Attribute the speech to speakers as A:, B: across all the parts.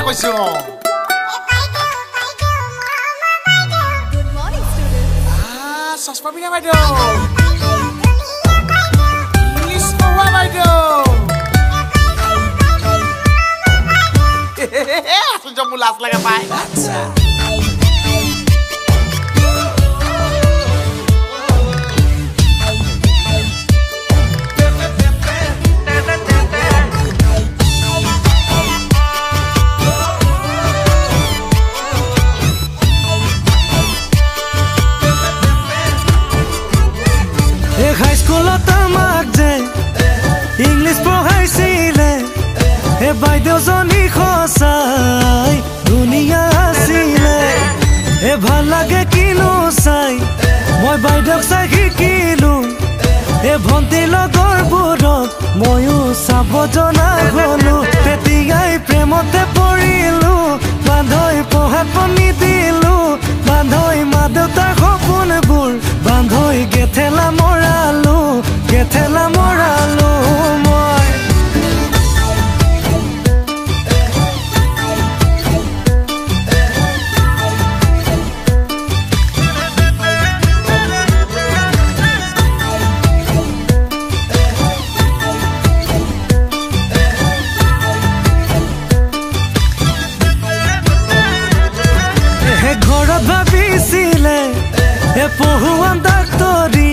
A: কৈছো
B: Good morning, students.
A: চশমা পিন্ধা বাইদেউ ইংলিছ কোৱা বাইদেউ আচল মোৰ লাজ লাগে পাই
C: High school tamak je English পঢ়াইছিলে হে বাইদেউ জনী খসাই দুনিয়া আছিলে হে ভাল লাগে কিনো চাই মই বাইদেউক চাই শিকিলো হে ভন্টি লগৰ বোৰক ময়ো চাব জনা হলো তেতিয়াই প্ৰেমতে পৰিলো বান্ধৈ পঢ়াত পনি দিলো বান্ধৈ মা দেউতাৰ সপোনবোৰ বান্ধৈ গেথেলা মৰালো মই ঘৰত ভাবিছিলে হে পঢ়ুৱাম ডাক্তৰী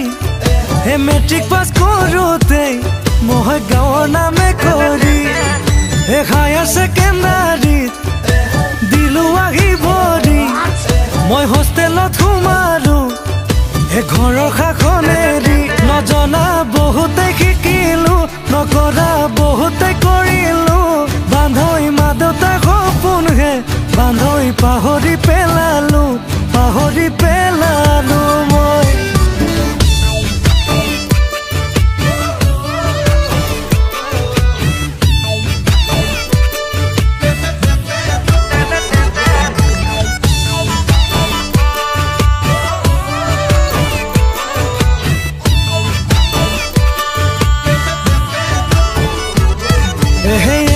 C: হে মেট্ৰিক পাছ কৰোঁতে মই গাঁৱৰ নামে কৰি হে হায়াৰ ছেকেণ্ডাৰীত দিলো আহি ভৰি মই হোষ্টেলত সোমালো হে ঘৰৰ শাসনেৰি নজনা বহুতে শিকিলো নকৰা বহুতে কৰিলো বান্ধৈ মা দেউতাৰ সপোন হে বান্ধৈ পাহৰি পেলালো মই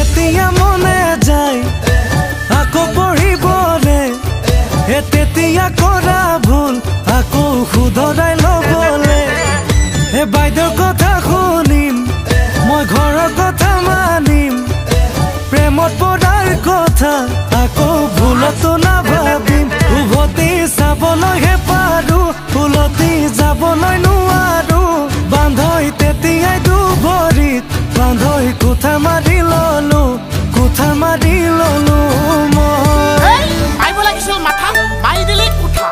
C: এতিয়া মনে যায় আকৌ পঢ়িবলে তেতিয়া কৰা ভুল আকৌ শুধৰাই ল'বলে হে বাইদেউৰ কথা শুনিম মই ঘৰৰ কথা মানিম প্ৰেমত পৰাৰ কথা আকৌ ভুলতো নাভাবিম উভতি চাবলৈহে পাৰো ফুলতি যাবলৈ নোৱাৰো বান্ধৈ তেতিয়াই দুভৰিত বান্ধৈ কোঠা মাৰি ললো মই
A: মাৰিব লাগিছিল মাথা মাৰি দিলি কোঠা